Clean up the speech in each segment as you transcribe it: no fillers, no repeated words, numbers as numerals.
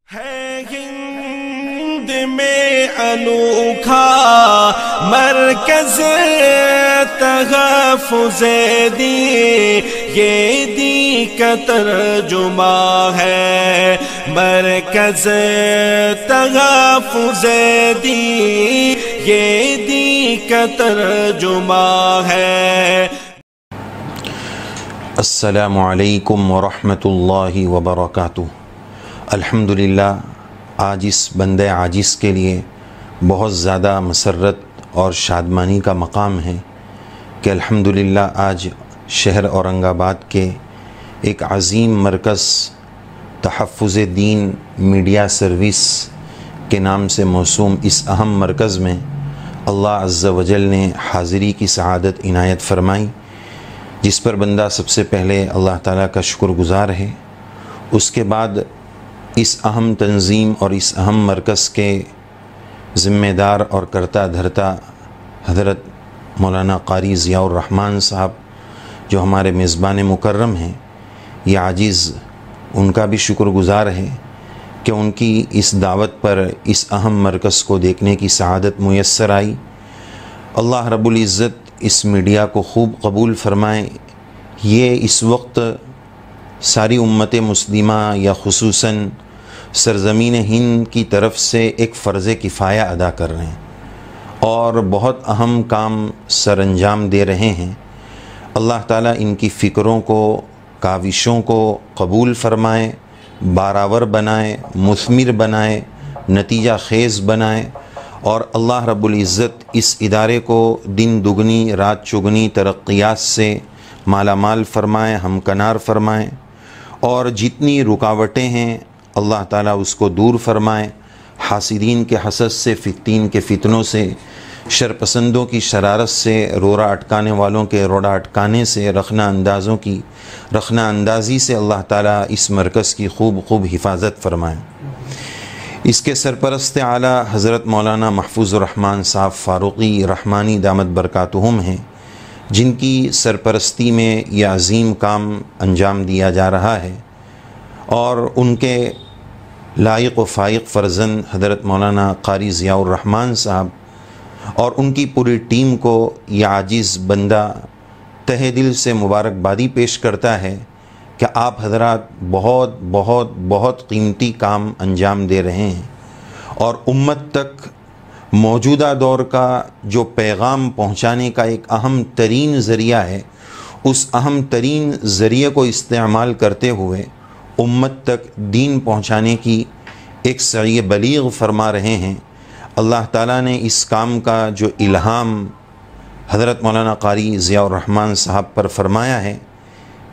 ہے ہند میں انوکھا مرکز تحفظ دی، یہ دی کا ترجمہ ہے مرکز تحفظ دی، یہ دی کا ترجمہ ہے۔ السلام علیکم ورحمۃ اللہ وبرکاتہ۔ الحمدللہ، آج اس بندے عاجز کے لیے بہت زیادہ مسرت اور شادمانی کا مقام ہے کہ الحمدللہ آج شہر اورنگ آباد کے ایک عظیم مرکز تحفظ دین میڈیا سروس کے نام سے موسوم اس اہم مرکز میں اللہ عز و جل نے حاضری کی سعادت عنایت فرمائی، جس پر بندہ سب سے پہلے اللہ تعالیٰ کا شکر گزار ہے۔ اس کے بعد اس اہم تنظیم اور اس اہم مرکز کے ذمہ دار اور کرتا دھرتا حضرت مولانا قاری ضیاء الرحمن صاحب جو ہمارے میزبان مکرم ہیں، یہ عاجز ان کا بھی شکر گزار ہے کہ ان کی اس دعوت پر اس اہم مرکز کو دیکھنے کی سعادت میسر آئی۔ اللہ رب العزت اس میڈیا کو خوب قبول فرمائے۔ یہ اس وقت ساری امت مسلمہ یا خصوصاً سرزمین ہند کی طرف سے ایک فرض کفایہ ادا کر رہے ہیں اور بہت اہم کام سر انجام دے رہے ہیں۔ اللہ تعالیٰ ان کی فکروں کو، کاوشوں کو قبول فرمائے، بارآور بنائے، مثمر بنائے، نتیجہ خیز بنائے، اور اللہ رب العزت اس ادارے کو دن دگنی رات چگنی ترقیات سے مالا مال فرمائے، ہمکنار فرمائے، اور جتنی رکاوٹیں ہیں اللہ تعالیٰ اس کو دور فرمائے۔ حاسدین کے حسد سے، فتین کے فتنوں سے، شرپسندوں کی شرارت سے، روڑا اٹکانے والوں کے روڑا اٹکانے سے، رخنہ اندازوں کی رخنہ اندازی سے اللہ تعالیٰ اس مرکز کی خوب حفاظت فرمائے۔ اس کے سرپرست اعلیٰ حضرت مولانا محفوظ الرحمن صاحب فاروقی رحمانی دامت برکاتہم ہیں، جن کی سرپرستی میں یہ عظیم کام انجام دیا جا رہا ہے، اور ان کے لائق و فائق فرزند حضرت مولانا قاری ضیاء الرحمن صاحب اور ان کی پوری ٹیم کو یہ عاجز بندہ تہہ دل سے مبارکبادی پیش کرتا ہے کہ آپ حضرات بہت قیمتی کام انجام دے رہے ہیں، اور امت تک موجودہ دور کا جو پیغام پہنچانے کا ایک اہم ترین ذریعہ ہے، اس اہم ترین ذریعے کو استعمال کرتے ہوئے امت تک دین پہنچانے کی ایک سعی بلیغ فرما رہے ہیں۔ اللہ تعالیٰ نے اس کام کا جو الہام حضرت مولانا قاری ضیاء الرحمن صاحب پر فرمایا ہے،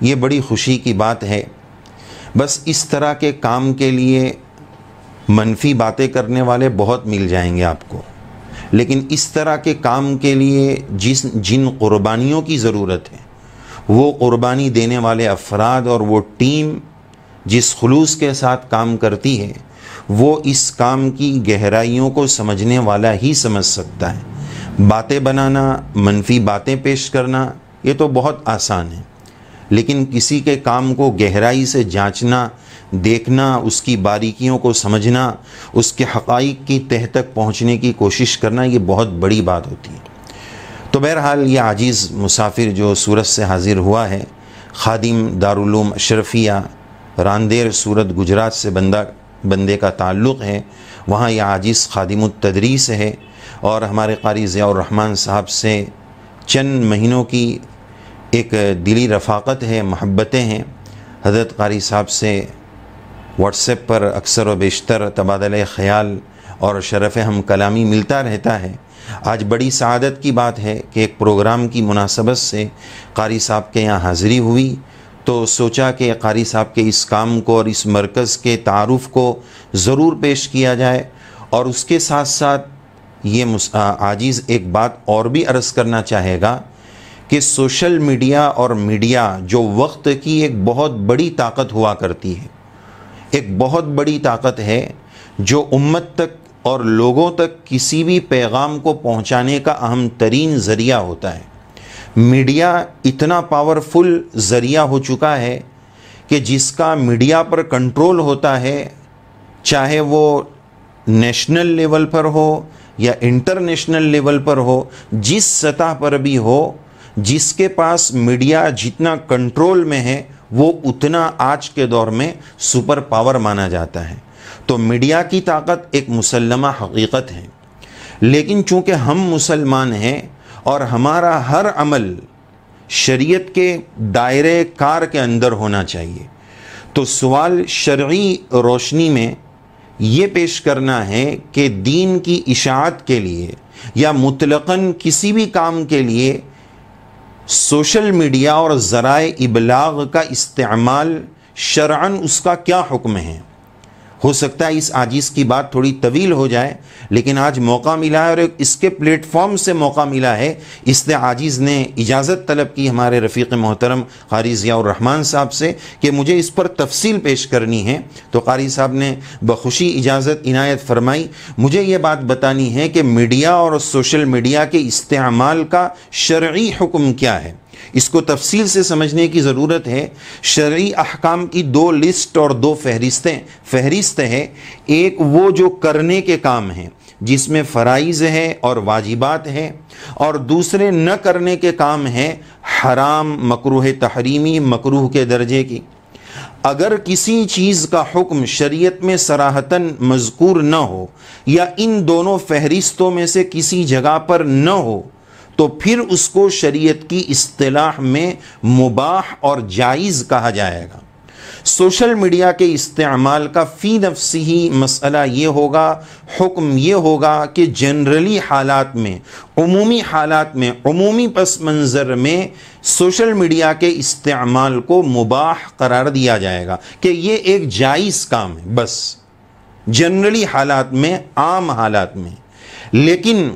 یہ بڑی خوشی کی بات ہے۔ بس اس طرح کے کام کے لیے منفی باتیں کرنے والے بہت مل جائیں گے آپ کو، لیکن اس طرح کے کام کے لیے جن قربانیوں کی ضرورت ہے، وہ قربانی دینے والے افراد اور وہ ٹیم جس خلوص کے ساتھ کام کرتی ہے، وہ اس کام کی گہرائیوں کو سمجھنے والا ہی سمجھ سکتا ہے۔ باتیں بنانا، منفی باتیں پیش کرنا، یہ تو بہت آسان ہے، لیکن کسی کے کام کو گہرائی سے جانچنا، دیکھنا، اس کی باریکیوں کو سمجھنا، اس کے حقائق کی تہ تک پہنچنے کی کوشش کرنا، یہ بہت بڑی بات ہوتی ہے۔ تو بہرحال یہ عاجز مسافر جو سورت سے حاضر ہوا ہے، خادم دارالعلوم اشرفیہ راندیر سورت گجرات سے بندے کا تعلق ہے، وہاں یہ عاجز خادم التدریس ہے، اور ہمارے قاری ضیاء الرحمن صاحب سے چند مہینوں کی ایک دلی رفاقت ہے، محبتیں ہیں۔ حضرت قاری صاحب سے واٹس ایپ پر اکثر و بیشتر تبادلہ خیال اور شرف ہم کلامی ملتا رہتا ہے۔ آج بڑی سعادت کی بات ہے کہ ایک پروگرام کی مناسبت سے قاری صاحب کے یہاں حاضری ہوئی، تو سوچا کہ قاری صاحب کے اس کام کو اور اس مرکز کے تعارف کو ضرور پیش کیا جائے، اور اس کے ساتھ ساتھ یہ عاجز ایک بات اور بھی عرض کرنا چاہے گا کہ سوشل میڈیا اور میڈیا جو وقت کی ایک بہت بڑی طاقت ہوا کرتی ہے، ایک بہت بڑی طاقت ہے جو امت تک اور لوگوں تک کسی بھی پیغام کو پہنچانے کا اہم ترین ذریعہ ہوتا ہے۔ میڈیا اتنا پاورفل ذریعہ ہو چکا ہے کہ جس کا میڈیا پر کنٹرول ہوتا ہے چاہے وہ نیشنل لیول پر ہو یا انٹرنیشنل لیول پر ہو، جس سطح پر بھی ہو، جس کے پاس میڈیا جتنا کنٹرول میں ہے وہ اتنا آج کے دور میں سپر پاور مانا جاتا ہے۔ تو میڈیا کی طاقت ایک مسلمہ حقیقت ہے، لیکن چونکہ ہم مسلمان ہیں اور ہمارا ہر عمل شریعت کے دائرے کار کے اندر ہونا چاہیے، تو سوال شرعی روشنی میں یہ پیش کرنا ہے کہ دین کی اشاعت کے لیے یا مطلقاً کسی بھی کام کے لیے سوشل میڈیا اور ذرائع ابلاغ کا استعمال شرعاً اس کا کیا حکم ہے۔ ہو سکتا ہے اس عاجز کی بات تھوڑی طویل ہو جائے، لیکن آج موقع ملا ہے اور اس کے پلیٹ فارم سے موقع ملا ہے، اس لیے عاجز نے اجازت طلب کی ہمارے رفیق محترم قاری ضیاء الرحمن صاحب سے کہ مجھے اس پر تفصیل پیش کرنی ہے، تو قاری صاحب نے بخوشی اجازت عنایت فرمائی۔ مجھے یہ بات بتانی ہے کہ میڈیا اور سوشل میڈیا کے استعمال کا شرعی حکم کیا ہے، اس کو تفصیل سے سمجھنے کی ضرورت ہے۔ شرعی احکام کی دو لسٹ اور دو فہرست ہے، ایک وہ جو کرنے کے کام ہیں جس میں فرائض ہے اور واجبات ہے، اور دوسرے نہ کرنے کے کام ہیں، حرام، مکروہ تحریمی، مکروہ کے درجے کی۔ اگر کسی چیز کا حکم شریعت میں صراحتاً مذکور نہ ہو یا ان دونوں فہرستوں میں سے کسی جگہ پر نہ ہو تو پھر اس کو شریعت کی اصطلاح میں مباح اور جائز کہا جائے گا۔ سوشل میڈیا کے استعمال کا فی نفسی ہی مسئلہ یہ ہوگا، حکم یہ ہوگا کہ جنرلی حالات میں، عمومی پس منظر میں سوشل میڈیا کے استعمال کو مباح قرار دیا جائے گا کہ یہ ایک جائز کام ہے، بس جنرلی حالات میں، عام حالات میں۔ لیکن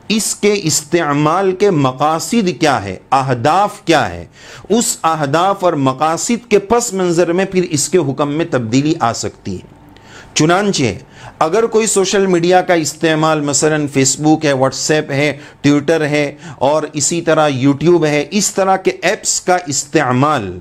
اس کے استعمال کے مقاصد کیا ہے، اہداف کیا ہے، اس اہداف اور مقاصد کے پس منظر میں پھر اس کے حکم میں تبدیلی آ سکتی ہے۔ چنانچہ اگر کوئی سوشل میڈیا کا استعمال مثلا فیس بک ہے، واٹس ایپ ہے، ٹویٹر ہے اور اسی طرح یوٹیوب ہے، اس طرح کے ایپس کا استعمال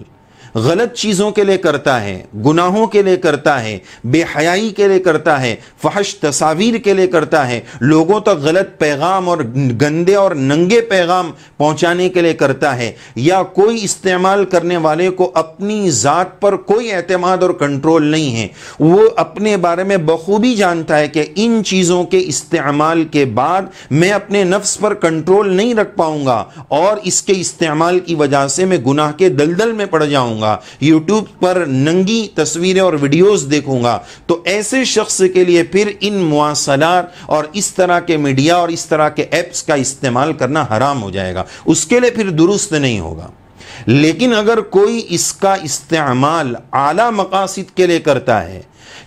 غلط چیزوں کے لیے کرتا ہے، گناہوں کے لیے کرتا ہے، بے حیائی کے لیے کرتا ہے، فحش تصاویر کے لیے کرتا ہے، لوگوں تک غلط پیغام اور گندے اور ننگے پیغام پہنچانے کے لیے کرتا ہے، یا کوئی استعمال کرنے والے کو اپنی ذات پر کوئی اعتماد اور کنٹرول نہیں ہے، وہ اپنے بارے میں بخوبی جانتا ہے کہ ان چیزوں کے استعمال کے بعد میں اپنے نفس پر کنٹرول نہیں رکھ پاؤں گا اور اس کے استعمال کی وجہ سے میں گناہ کے دلدل میں پڑ جاؤں گا، یوٹیوب پر ننگی تصویریں اور ویڈیوز دیکھوں گا، تو ایسے شخص کے لیے پھر ان مواصلات اور اس طرح کے میڈیا اور اس طرح کے ایپس کا استعمال کرنا حرام ہو جائے گا، اس کے لیے پھر درست نہیں ہوگا۔ لیکن اگر کوئی اس کا استعمال اعلیٰ مقاصد کے لیے کرتا ہے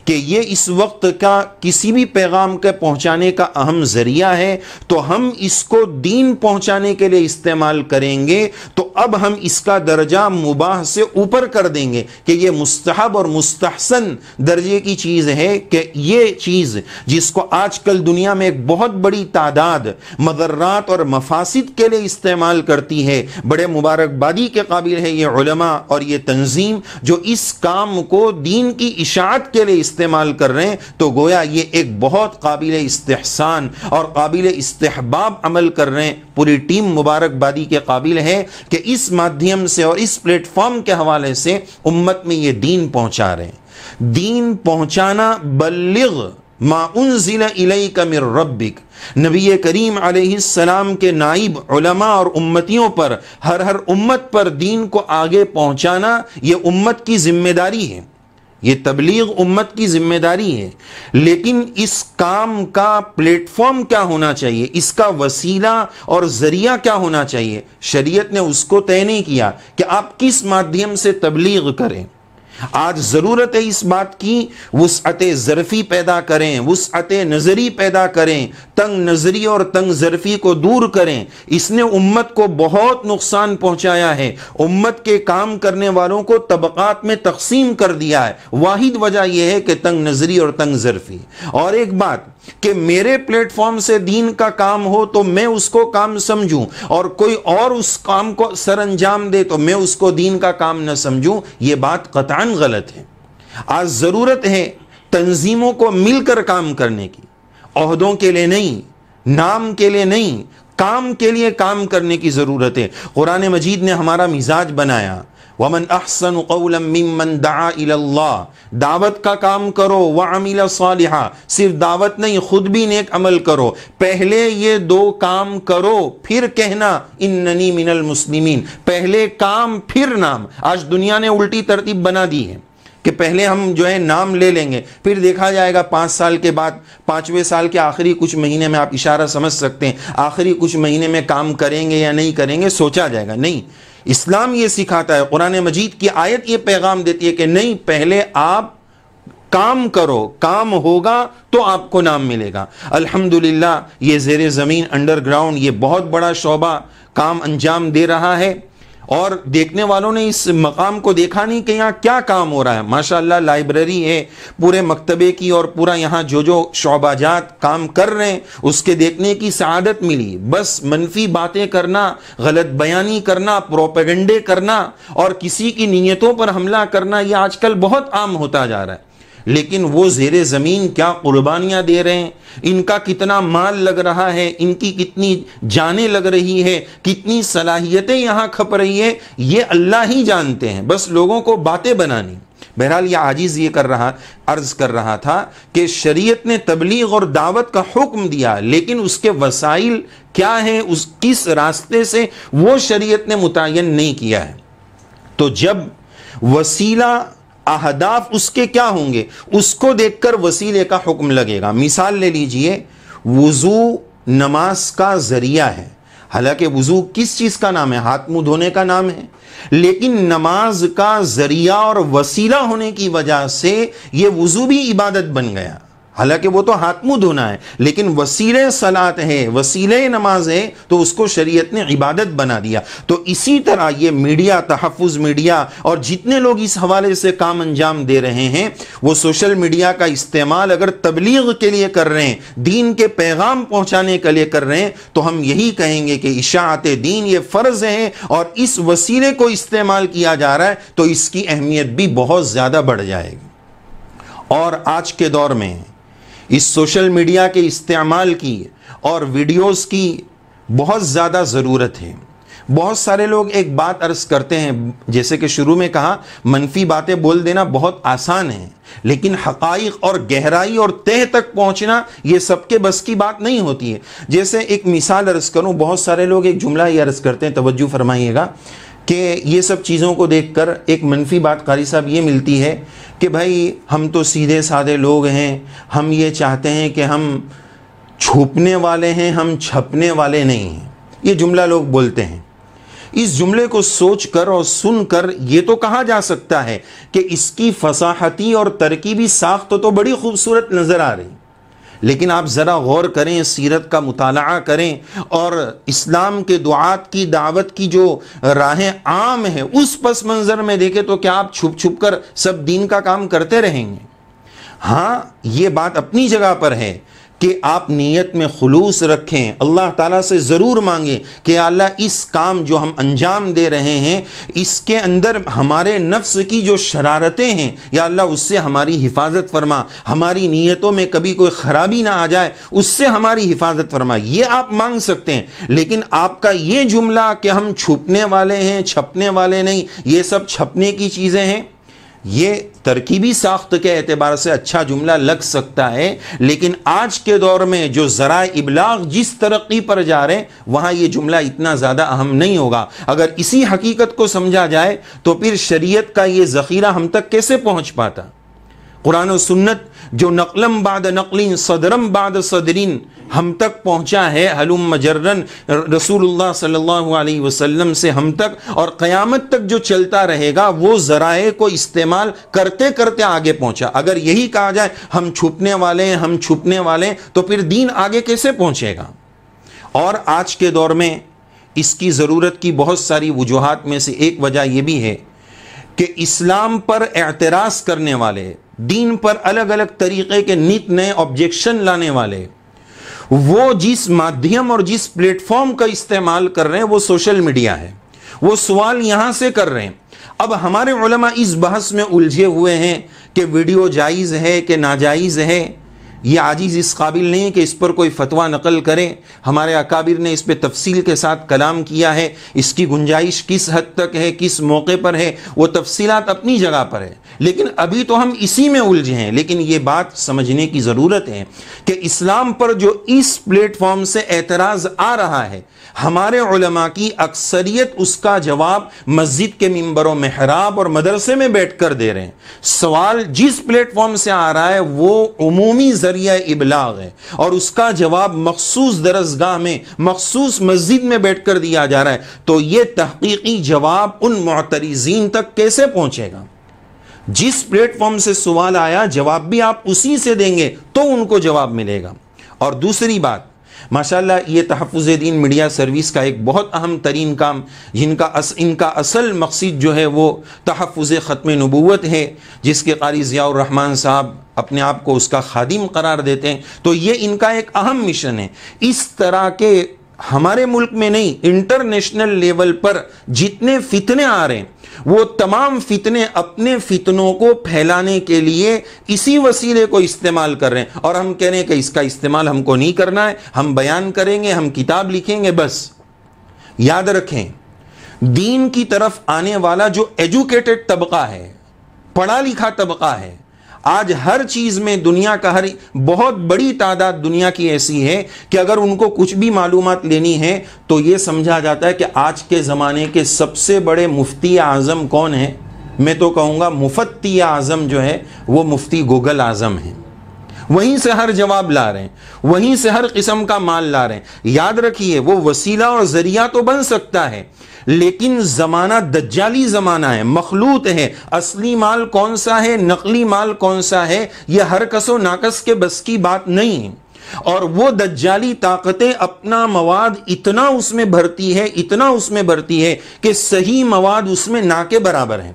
کہ یہ اس وقت کا کسی بھی پیغام کے پہنچانے کا اہم ذریعہ ہے، تو ہم اس کو دین پہنچانے کے لیے استعمال کریں گے، تو اب ہم اس کا درجہ مباح سے اوپر کر دیں گے کہ یہ مستحب اور مستحسن درجے کی چیز ہے، کہ یہ چیز جس کو آج کل دنیا میں ایک بہت بڑی تعداد مضرات اور مفاسد کے لیے استعمال کرتی ہے، بڑے مبارکبادی کے قابل ہے یہ علماء اور یہ تنظیم جو اس کام کو دین کی اشاعت کے لیے استعمال کر رہے ہیں، تو گویا یہ ایک بہت قابل استحسان اور قابل استحباب عمل کر رہے ہیں۔ پوری ٹیم مبارکبادی کے قابل ہے کہ اس مادھیم سے اور اس پلیٹ فارم کے حوالے سے امت میں یہ دین پہنچا رہے ہیں۔ دین پہنچانا، بلغ ما انزل الیک من ربک، نبی کریم علیہ السلام کے نائب علماء اور امتیوں پر، ہر امت پر دین کو آگے پہنچانا یہ امت کی ذمہ داری ہے، یہ تبلیغ امت کی ذمہ داری ہے۔ لیکن اس کام کا پلیٹ فارم کیا ہونا چاہیے، اس کا وسیلہ اور ذریعہ کیا ہونا چاہیے، شریعت نے اس کو طے نہیں کیا کہ آپ کس مادھیم سے تبلیغ کریں۔ آج ضرورت ہے اس بات کی، وسعت ظرفی پیدا کریں، وسعت نظری پیدا کریں، تنگ نظری اور تنگ ظرفی کو دور کریں۔ اس نے امت کو بہت نقصان پہنچایا ہے، امت کے کام کرنے والوں کو طبقات میں تقسیم کر دیا ہے۔ واحد وجہ یہ ہے کہ تنگ نظری اور تنگ ظرفی۔ اور ایک بات کہ میرے پلیٹ فارم سے دین کا کام ہو تو میں اس کو کام سمجھوں، اور کوئی اور اس کام کو سر انجام دے تو میں اس کو دین کا کام نہ سمجھوں، یہ بات قطعاً غلط ہے۔ آج ضرورت ہے تنظیموں کو مل کر کام کرنے کی، عہدوں کے لیے نہیں، نام کے لیے نہیں، کام کے لیے کام کرنے کی ضرورت ہے۔ قرآن مجید نے ہمارا مزاج بنایا، وَمَنْ أَحْسَنُ قَوْلًا مِّمَّنْ دَعَا إِلَى اللَّهِ، دعوت کا کام کرو، وَعَمِلَ صَالِحًا، صرف دعوت نہیں، خود بھی نیک عمل کرو۔ پہلے یہ دو کام کرو پھر کہنا اِنَّنِي مِنَ الْمُسْلِمِينَ، پہلے کام پھر نام۔ آج دنیا نے الٹی ترتیب بنا دی ہے کہ پہلے ہم جو ہے نام لے لیں گے، پھر دیکھا جائے گا 5 سال کے بعد، 5ویں سال کے آخری کچھ مہینے میں، آپ اشارہ سمجھ سکتے ہیں، آخری کچھ مہینے میں کام کریں گے یا نہیں کریں گے، سوچا جائے گا۔ نہیں، اسلام یہ سکھاتا ہے، قرآن مجید کی آیت یہ پیغام دیتی ہے کہ نہیں، پہلے آپ کام کرو، کام ہوگا تو آپ کو نام ملے گا۔ الحمدللہ یہ زیر زمین انڈر گراؤنڈ یہ بہت بڑا شعبہ کام انجام دے رہا ہے، اور دیکھنے والوں نے اس مقام کو دیکھا نہیں کہ یہاں کیا کام ہو رہا ہے۔ ماشاءاللہ لائبریری ہے پورے مکتبے کی، اور پورا یہاں جو شعبہ جات کام کر رہے ہیں اس کے دیکھنے کی سعادت ملی۔ بس منفی باتیں کرنا، غلط بیانی کرنا، پروپیگنڈے کرنا اور کسی کی نیتوں پر حملہ کرنا یہ آج کل بہت عام ہوتا جا رہا ہے۔ لیکن وہ زیر زمین کیا قربانیاں دے رہے ہیں، ان کا کتنا مال لگ رہا ہے، ان کی کتنی جانیں لگ رہی ہے، کتنی صلاحیتیں یہاں کھپ رہی ہے، یہ اللہ ہی جانتے ہیں، بس لوگوں کو باتیں بنانی۔ بہرحال یہ عاجز یہ عرض کر رہا تھا کہ شریعت نے تبلیغ اور دعوت کا حکم دیا، لیکن اس کے وسائل کیا ہیں، اس کس راستے سے، وہ شریعت نے متعین نہیں کیا ہے۔ تو جب وسیلہ اہداف اس کے کیا ہوں گے، اس کو دیکھ کر وسیلے کا حکم لگے گا۔ مثال لے لیجئے، وضو نماز کا ذریعہ ہے، حالانکہ وضو کس چیز کا نام ہے، ہاتھ منہ دھونے کا نام ہے، لیکن نماز کا ذریعہ اور وسیلہ ہونے کی وجہ سے یہ وضو بھی عبادت بن گیا۔ حالانکہ وہ تو ہاتھ منہ دھونا ہے، لیکن وسیلہ صلاۃ ہے، وسیلہ نماز ہے، تو اس کو شریعت نے عبادت بنا دیا۔ تو اسی طرح یہ میڈیا، تحفظ میڈیا اور جتنے لوگ اس حوالے سے کام انجام دے رہے ہیں، وہ سوشل میڈیا کا استعمال اگر تبلیغ کے لیے کر رہے ہیں، دین کے پیغام پہنچانے کے لیے کر رہے ہیں، تو ہم یہی کہیں گے کہ اشاعت دین یہ فرض ہے، اور اس وسیلے کو استعمال کیا جا رہا ہے تو اس کی اہمیت بھی بہت زیادہ بڑھ جائے گی۔ اور آج کے دور میں اس سوشل میڈیا کے استعمال کی اور ویڈیوز کی بہت زیادہ ضرورت ہے۔ بہت سارے لوگ ایک بات عرض کرتے ہیں، جیسے کہ شروع میں کہا، منفی باتیں بول دینا بہت آسان ہے، لیکن حقائق اور گہرائی اور تہ تک پہنچنا یہ سب کے بس کی بات نہیں ہوتی ہے۔ جیسے ایک مثال عرض کروں، بہت سارے لوگ ایک جملہ یہ عرض کرتے ہیں، توجہ فرمائیے گا، کہ یہ سب چیزوں کو دیکھ کر ایک منفی بات قاری صاحب یہ ملتی ہے کہ بھائی ہم تو سیدھے سادے لوگ ہیں، ہم یہ چاہتے ہیں کہ ہم چھپنے والے ہیں، ہم چھپنے والے نہیں ہیں۔ یہ جملہ لوگ بولتے ہیں۔ اس جملے کو سوچ کر اور سن کر یہ تو کہا جا سکتا ہے کہ اس کی فصاحتی اور ترکیبی ساخت تو بڑی خوبصورت نظر آ رہی، لیکن آپ ذرا غور کریں، سیرت کا مطالعہ کریں اور اسلام کے دعات کی دعوت کی جو راہیں عام ہیں اس پس منظر میں دیکھیں تو کیا آپ چھپ چھپ کر سب دین کا کام کرتے رہیں گے؟ ہاں، یہ بات اپنی جگہ پر ہے کہ آپ نیت میں خلوص رکھیں، اللہ تعالیٰ سے ضرور مانگیں کہ اللہ اس کام جو ہم انجام دے رہے ہیں اس کے اندر ہمارے نفس کی جو شرارتیں ہیں یا اللہ اس سے ہماری حفاظت فرما، ہماری نیتوں میں کبھی کوئی خرابی نہ آ جائے، اس سے ہماری حفاظت فرما، یہ آپ مانگ سکتے ہیں۔ لیکن آپ کا یہ جملہ کہ ہم چھپنے والے ہیں، چھپنے والے نہیں، یہ سب چھپنے کی چیزیں ہیں، یہ ترکیبی ساخت کے اعتبار سے اچھا جملہ لگ سکتا ہے، لیکن آج کے دور میں جو ذرائع ابلاغ جس ترقی پر جا رہے ہیں وہاں یہ جملہ اتنا زیادہ اہم نہیں ہوگا۔ اگر اسی حقیقت کو سمجھا جائے تو پھر شریعت کا یہ ذخیرہ ہم تک کیسے پہنچ پاتا؟ قرآن و سنت جو نقلم بعد نقلین صدرم بعد صدرین ہم تک پہنچا ہے، حلم مجرن رسول اللہ صلی اللہ علیہ وسلم سے ہم تک، اور قیامت تک جو چلتا رہے گا، وہ ذرائع کو استعمال کرتے کرتے آگے پہنچا۔ اگر یہی کہا جائے ہم چھپنے والے ہیں، ہم چھپنے والے ہیں، تو پھر دین آگے کیسے پہنچے گا؟ اور آج کے دور میں اس کی ضرورت کی بہت ساری وجوہات میں سے ایک وجہ یہ بھی ہے کہ اسلام پر اعتراض کرنے والے، دین پر الگ الگ طریقے کے نت نئے آبجیکشن لانے والے، وہ جس مادھیم اور جس پلیٹ فارم کا استعمال کر رہے ہیں وہ سوشل میڈیا ہے۔ وہ سوال یہاں سے کر رہے ہیں اب ہمارے علماء اس بحث میں الجھے ہوئے ہیں کہ ویڈیو جائز ہے کہ ناجائز ہے. یہ عاجز اس قابل نہیں کہ اس پر کوئی فتویٰ نقل کرے. ہمارے اکابر نے اس پہ تفصیل کے ساتھ کلام کیا ہے. اس کی گنجائش کس حد تک ہے, کس موقع پر ہے, وہ تفصیلات اپنی جگہ پر ہے, لیکن ابھی تو ہم اسی میں الجھے ہیں. لیکن یہ بات سمجھنے کی ضرورت ہے کہ اسلام پر جو اس پلیٹ فارم سے اعتراض آ رہا ہے, ہمارے علماء کی اکثریت اس کا جواب مسجد کے منبر و محراب اور مدرسے میں بیٹھ کر دے رہے ہیں. سوال جس پلیٹ فارم سے آ رہا ہے وہ عمومی ذریعہ ابلاغ ہے, اور اس کا جواب مخصوص درسگاہ میں, مخصوص مسجد میں بیٹھ کر دیا جا رہا ہے. تو یہ تحقیقی جواب ان معترضین تک کیسے پہنچے گا؟ جس پلیٹ فارم سے سوال آیا جواب بھی آپ اسی سے دیں گے تو ان کو جواب ملے گا. اور دوسری بات, ماشاءاللہ یہ تحفظ دین میڈیا سروس کا ایک بہت اہم ترین کام, ان کا اصل مقصد جو ہے وہ تحفظ ختم نبوت ہے, جس کے قاری ضیاء الرحمن صاحب اپنے آپ کو اس کا خادم قرار دیتے ہیں. تو یہ ان کا ایک اہم مشن ہے. اس طرح کے ہمارے ملک میں نہیں, انٹرنیشنل لیول پر جتنے فتنے آ رہے ہیں وہ تمام فتنے اپنے فتنوں کو پھیلانے کے لیے اسی وسیلے کو استعمال کر رہے ہیں, اور ہم کہہ رہے ہیں کہ اس کا استعمال ہم کو نہیں کرنا ہے, ہم بیان کریں گے, ہم کتاب لکھیں گے. بس یاد رکھیں, دین کی طرف آنے والا جو ایجوکیٹڈ طبقہ ہے, پڑھا لکھا طبقہ ہے, آج ہر چیز میں دنیا کا بہت بڑی تعداد دنیا کی ایسی ہے کہ اگر ان کو کچھ بھی معلومات لینی ہے تو یہ سمجھا جاتا ہے کہ آج کے زمانے کے سب سے بڑے مفتی اعظم کون ہیں؟ میں تو کہوں گا مفتی اعظم جو ہے وہ مفتی گوگل اعظم ہیں. وہیں سے ہر جواب لا رہے ہیں, وہیں سے ہر قسم کا مال لا رہے ہیں. یاد رکھیے, وہ وسیلہ اور ذریعہ تو بن سکتا ہے, لیکن زمانہ دجالی زمانہ ہے, مخلوط ہے. اصلی مال کون سا ہے, نقلی مال کون سا ہے, یہ ہر کس و ناقص کے بس کی بات نہیں ہے. اور وہ دجالی طاقتیں اپنا مواد اتنا اس میں بھرتی ہے, اتنا اس میں بھرتی ہے کہ صحیح مواد اس میں نہ کے برابر ہے.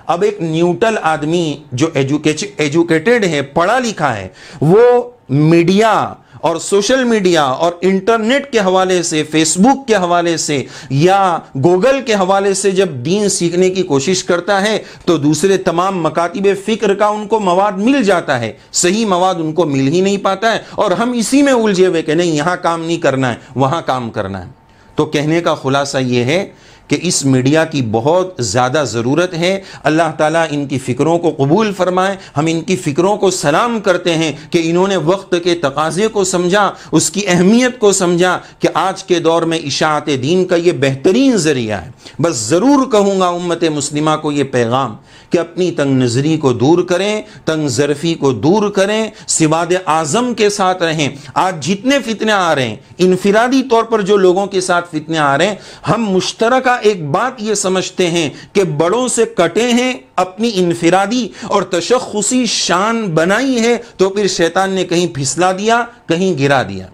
اب ایک نیوٹرل آدمی جو ایجوکیٹڈ ہے, پڑھا لکھا ہے, وہ میڈیا اور سوشل میڈیا اور انٹرنیٹ کے حوالے سے, فیس بک کے حوالے سے یا گوگل کے حوالے سے جب دین سیکھنے کی کوشش کرتا ہے تو دوسرے تمام مکاتب فکر کا ان کو مواد مل جاتا ہے, صحیح مواد ان کو مل ہی نہیں پاتا ہے, اور ہم اسی میں الجھے ہوئے کہ نہیں یہاں کام نہیں کرنا ہے, وہاں کام کرنا ہے. تو کہنے کا خلاصہ یہ ہے کہ اس میڈیا کی بہت زیادہ ضرورت ہے. اللہ تعالیٰ ان کی فکروں کو قبول فرمائے. ہم ان کی فکروں کو سلام کرتے ہیں کہ انہوں نے وقت کے تقاضے کو سمجھا, اس کی اہمیت کو سمجھا کہ آج کے دور میں اشاعت دین کا یہ بہترین ذریعہ ہے. بس ضرور کہوں گا امت مسلمہ کو یہ پیغام کہ اپنی تنگ نظری کو دور کریں, تنگ ظرفی کو دور کریں, سواد اعظم کے ساتھ رہیں. آج جتنے فتنے آ رہے ہیں, انفرادی طور پر جو لوگوں کے ساتھ فتنے آ رہے ہیں, ہم مشترکہ ایک بات یہ سمجھتے ہیں کہ بڑوں سے کٹے ہیں, اپنی انفرادی اور تشخصی شان بنائی ہے, تو پھر شیطان نے کہیں پھسلا دیا, کہیں گرا دیا.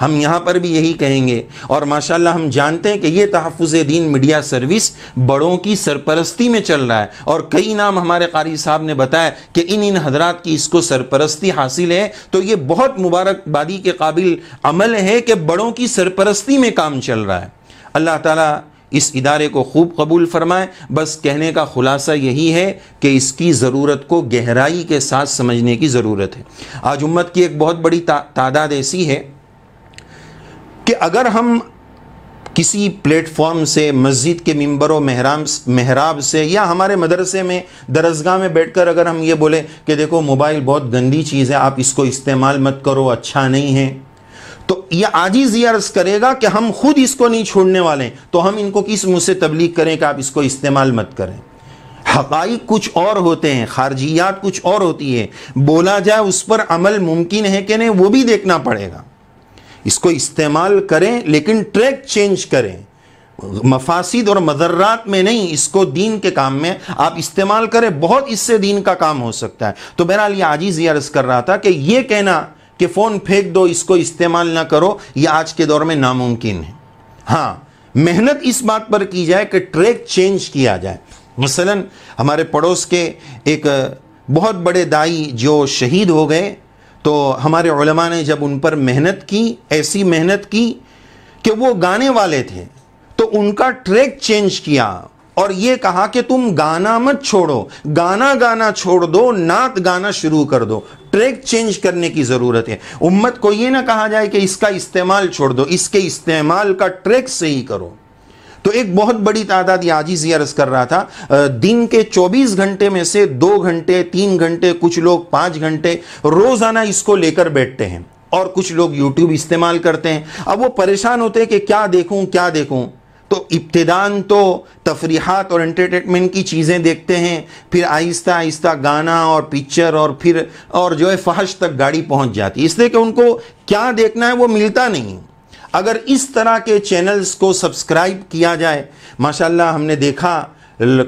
ہم یہاں پر بھی یہی کہیں گے. اور ماشاءاللہ ہم جانتے ہیں کہ یہ تحفظ دین میڈیا سروس بڑوں کی سرپرستی میں چل رہا ہے, اور کئی نام ہمارے قاری صاحب نے بتایا کہ ان حضرات کی اس کو سرپرستی حاصل ہے. تو یہ بہت مبارکبادی کے قابل عمل ہے کہ بڑوں کی سرپرستی میں کام چل رہا ہے. اللہ تعالیٰ اس ادارے کو خوب قبول فرمائے. بس کہنے کا خلاصہ یہی ہے کہ اس کی ضرورت کو گہرائی کے ساتھ سمجھنے کی ضرورت ہے. آج امت کی ایک بہت بڑی تعداد ایسی ہے کہ اگر ہم کسی پلیٹ فارم سے, مسجد کے منبر و محراب سے, یا ہمارے مدرسے میں درسگاہ میں بیٹھ کر اگر ہم یہ بولیں کہ دیکھو موبائل بہت گندی چیز ہے, آپ اس کو استعمال مت کرو, اچھا نہیں ہے, تو یہ عاجز یہ عرض کرے گا کہ ہم خود اس کو نہیں چھوڑنے والے ہیں, تو ہم ان کو کس منہ سے تبلیغ کریں کہ آپ اس کو استعمال مت کریں. حقائق کچھ اور ہوتے ہیں, خارجیات کچھ اور ہوتی ہے. بولا جائے اس پر عمل ممکن ہے کہ نہیں وہ بھی دیکھنا پڑے گا. اس کو استعمال کریں لیکن ٹریک چینج کریں, مفاسد اور مضرات میں نہیں, اس کو دین کے کام میں آپ استعمال کریں. بہت اس سے دین کا کام ہو سکتا ہے. تو بہرحال یہ عاجز یہ عرض کر رہا تھا کہ یہ کہنا کہ فون پھینک دو, اس کو استعمال نہ کرو, یہ آج کے دور میں ناممکن ہے. ہاں, محنت اس بات پر کی جائے کہ ٹریک چینج کیا جائے. مثلا ہمارے پڑوس کے ایک بہت بڑے دائی جو شہید ہو گئے, تو ہمارے علماء نے جب ان پر محنت کی, ایسی محنت کی کہ وہ گانے والے تھے, تو ان کا ٹریک چینج کیا اور یہ کہا کہ تم گانا مت چھوڑو، گانا چھوڑ دو، نعت گانا شروع کر دو، ٹریک چینج کرنے کی ضرورت ہے۔ امت کو یہ نہ کہا جائے کہ اس کا استعمال چھوڑ دو، اس کے استعمال کا ٹریک صحیح کرو۔ تو ایک بہت بڑی تعداد، یہ عاجز یہ عرض کر رہا تھا، دن کے 24 گھنٹے میں سے 2 گھنٹے 3 گھنٹے، کچھ لوگ 5 گھنٹے روزانہ اس کو لے کر بیٹھتے ہیں، اور کچھ لوگ یوٹیوب استعمال کرتے ہیں۔ اب وہ پریشان ہوتے ہیں کہ کیا دیکھوں، تو ابتداً تو تفریحات اور انٹرٹینمنٹ کی چیزیں دیکھتے ہیں، پھر آہستہ آہستہ گانا اور پکچر، اور جو ہے فحش تک گاڑی پہنچ جاتی ہے، اس لیے کہ ان کو کیا دیکھنا ہے وہ ملتا نہیں۔ اگر اس طرح کے چینلز کو سبسکرائب کیا جائے، ماشاءاللہ ہم نے دیکھا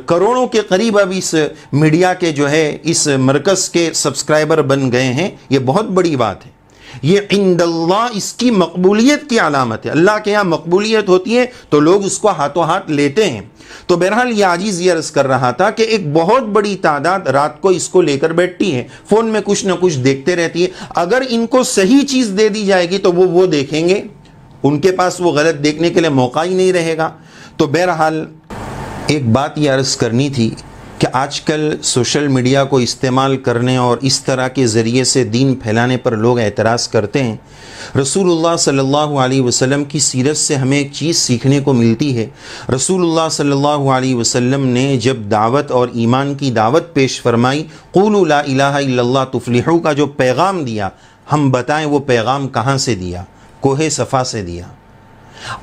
کروڑوں کے قریب اب اس میڈیا کے جو ہے اس مرکز کے سبسکرائبر بن گئے ہیں، یہ بہت بڑی بات ہے۔ یہ عند اللہ اس کی مقبولیت کی علامت ہے، اللہ کے یہاں مقبولیت ہوتی ہے تو لوگ اس کو ہاتھوں ہاتھ لیتے ہیں۔ تو بہرحال یہ عاجز یہ عرض کر رہا تھا کہ ایک بہت بڑی تعداد رات کو اس کو لے کر بیٹھتی ہے، فون میں کچھ نہ کچھ دیکھتے رہتی ہے۔ اگر ان کو صحیح چیز دے دی جائے گی تو وہ دیکھیں گے، ان کے پاس وہ غلط دیکھنے کے لیے موقع ہی نہیں رہے گا۔ تو بہرحال ایک بات یہ عرض کرنی تھی کہ آج کل سوشل میڈیا کو استعمال کرنے اور اس طرح کے ذریعے سے دین پھیلانے پر لوگ اعتراض کرتے ہیں۔ رسول اللہ صلی اللہ علیہ وسلم کی سیرت سے ہمیں ایک چیز سیکھنے کو ملتی ہے۔ رسول اللہ صلی اللہ علیہ وسلم نے جب دعوت اور ایمان کی دعوت پیش فرمائی، قولوا لا الہ الا اللہ تفلحوا کا جو پیغام دیا، ہم بتائیں وہ پیغام کہاں سے دیا؟ کوہ صفا سے دیا۔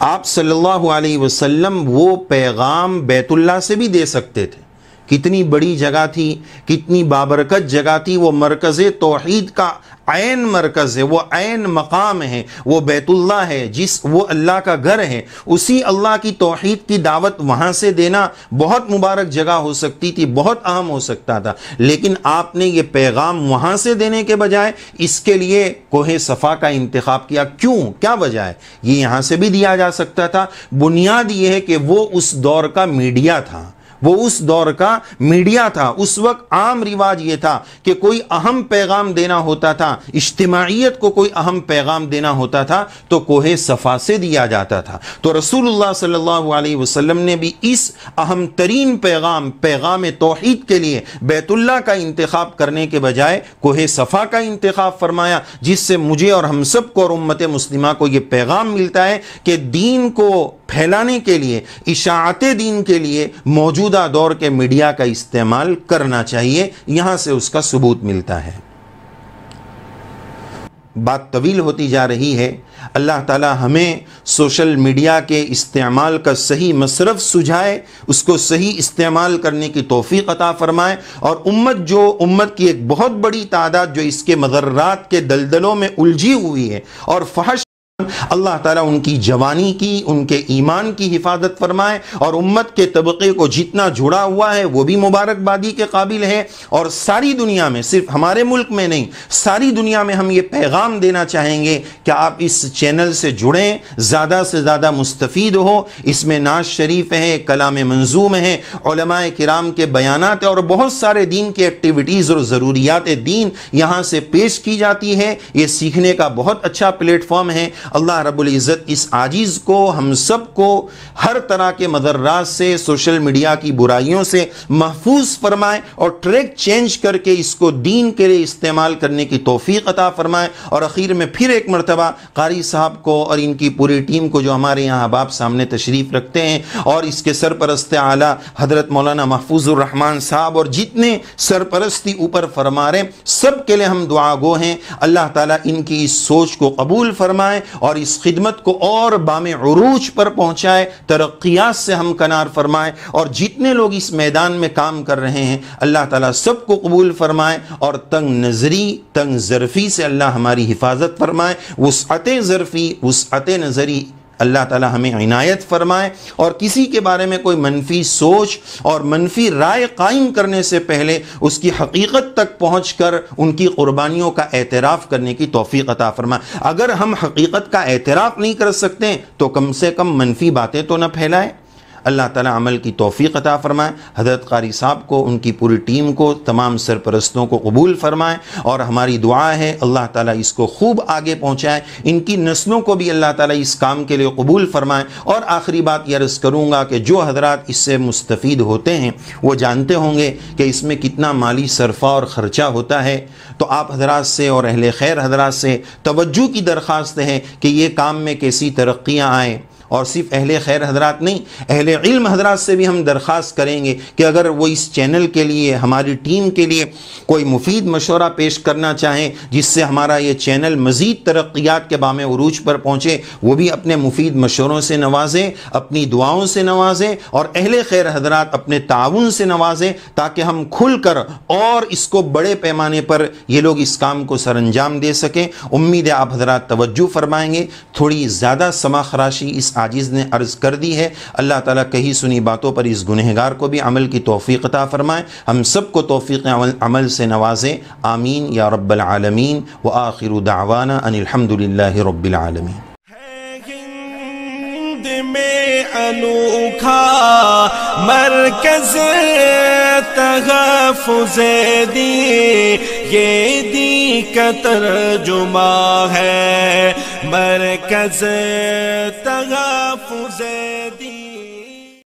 آپ صلی اللہ علیہ وسلم وہ پیغام بیت اللہ سے بھی دے سکتے تھے، کتنی بڑی جگہ تھی، کتنی بابرکت جگہ تھی، وہ مرکز توحید کا عین مرکز ہے، وہ عین مقام ہے، وہ بیت اللہ ہے، وہ اللہ کا گھر ہے، اسی اللہ کی توحید کی دعوت وہاں سے دینا بہت مبارک جگہ ہو سکتی تھی، بہت اہم ہو سکتا تھا، لیکن آپ نے یہ پیغام وہاں سے دینے کے بجائے اس کے لیے کوہ صفا کا انتخاب کیا۔ کیوں؟ کیا وجہ ہے؟ یہ یہاں سے بھی دیا جا سکتا تھا۔ بنیاد یہ ہے کہ وہ اس دور کا میڈیا تھا، اس وقت عام رواج یہ تھا کہ کوئی اہم پیغام دینا ہوتا تھا، اجتماعیت کو کوئی اہم پیغام دینا ہوتا تھا تو کوہ صفا سے دیا جاتا تھا۔ تو رسول اللہ صلی اللہ علیہ وسلم نے بھی اس اہم ترین پیغام توحید کے لیے بیت اللہ کا انتخاب کرنے کے بجائے کوہ صفا کا انتخاب فرمایا، جس سے مجھے اور ہم سب کو اور امت مسلمہ کو یہ پیغام ملتا ہے کہ دین کو پھیلانے کے لیے، اشاعت دین کے لیے موجودہ دور کے میڈیا کا استعمال کرنا چاہیے۔ یہاں سے اس کا ثبوت ملتا ہے۔ بات طویل ہوتی جا رہی ہے۔ اللہ تعالی ہمیں سوشل میڈیا کے استعمال کا صحیح مصرف سجھائے، اس کو صحیح استعمال کرنے کی توفیق عطا فرمائے، اور امت کی ایک بہت بڑی تعداد جو اس کے مضرات کے دلدلوں میں الجھی ہوئی ہے اور فحش، اللہ تعالیٰ ان کی جوانی کی، ان کے ایمان کی حفاظت فرمائے، اور امت کے طبقے کو جتنا جڑا ہوا ہے وہ بھی مبارکبادی کے قابل ہے۔ اور ساری دنیا میں، صرف ہمارے ملک میں نہیں، ساری دنیا میں ہم یہ پیغام دینا چاہیں گے کہ آپ اس چینل سے جڑیں، زیادہ سے زیادہ مستفید ہو۔ اس میں نعت شریف ہے، کلام منظوم ہے، علماء کرام کے بیانات اور بہت سارے دین کے ایکٹیویٹیز اور ضروریات دین یہاں سے پیش کی جاتی ہے۔ یہ سیکھنے کا بہت اچھا پلیٹ فارم ہے۔ اللہ رب العزت اس عاجز کو، ہم سب کو ہر طرح کے مضرات سے، سوشل میڈیا کی برائیوں سے محفوظ فرمائے، اور ٹریک چینج کر کے اس کو دین کے لیے استعمال کرنے کی توفیق عطا فرمائے۔ اور اخیر میں پھر ایک مرتبہ قاری صاحب کو اور ان کی پوری ٹیم کو جو ہمارے یہاں احباب سامنے تشریف رکھتے ہیں، اور اس کے سرپرست اعلیٰ حضرت مولانا محفوظ الرحمان صاحب اور جتنے سرپرستی اوپر فرما رہے ہیں، سب کے لیے ہم دعا گو ہیں۔ اللہ تعالیٰ ان کی اس سوچ کو قبول فرمائے اور اس خدمت کو اور بام عروج پر پہنچائے، ترقیات سے ہم کنار فرمائے، اور جتنے لوگ اس میدان میں کام کر رہے ہیں اللہ تعالیٰ سب کو قبول فرمائے، اور تنگ ظرفی سے اللہ ہماری حفاظت فرمائے، وسعت ظرفی، وسعت نظری اللہ تعالیٰ ہمیں عنایت فرمائے، اور کسی کے بارے میں کوئی منفی سوچ اور منفی رائے قائم کرنے سے پہلے اس کی حقیقت تک پہنچ کر ان کی قربانیوں کا اعتراف کرنے کی توفیق عطا فرمائے۔ اگر ہم حقیقت کا اعتراف نہیں کر سکتے تو کم سے کم منفی باتیں تو نہ پھیلائیں۔ اللہ تعالیٰ عمل کی توفیق عطا فرمائے، حضرت قاری صاحب کو، ان کی پوری ٹیم کو، تمام سرپرستوں کو قبول فرمائے، اور ہماری دعا ہے اللہ تعالیٰ اس کو خوب آگے پہنچائے، ان کی نسلوں کو بھی اللہ تعالیٰ اس کام کے لیے قبول فرمائے۔ اور آخری بات یہ عرض کروں گا کہ جو حضرات اس سے مستفید ہوتے ہیں وہ جانتے ہوں گے کہ اس میں کتنا مالی صرفہ اور خرچہ ہوتا ہے، تو آپ حضرات سے اور اہل خیر حضرات سے توجہ کی درخواست ہے کہ یہ کام میں کیسی ترقیاں آئیں، اور صرف اہل خیر حضرات نہیں، اہل علم حضرات سے بھی ہم درخواست کریں گے کہ اگر وہ اس چینل کے لیے، ہماری ٹیم کے لیے کوئی مفید مشورہ پیش کرنا چاہیں جس سے ہمارا یہ چینل مزید ترقیات کے بام عروج پر پہنچے، وہ بھی اپنے مفید مشوروں سے نوازیں، اپنی دعاؤں سے نوازیں، اور اہل خیر حضرات اپنے تعاون سے نوازیں، تاکہ ہم کھل کر اور اس کو بڑے پیمانے پر یہ لوگ اس کام کو سر انجام دے سکیں۔ امید ہے آپ حضرات توجہ فرمائیں گے۔ تھوڑی زیادہ سما خراشی اس عاجز نے عرض کر دی ہے، اللہ تعالیٰ کہی سنی باتوں پر اس گنہگار کو بھی عمل کی توفیق عطا فرمائے، ہم سب کو توفیق عمل سے نوازے، آمین یا رب العالمین، وآخر دعوانا ان الحمدللہ رب العالمین۔ ہند میں انوکھا مرکز تحفظ دی، یہ دی کا ترجمہ ہے، مرکز تحفظ دی۔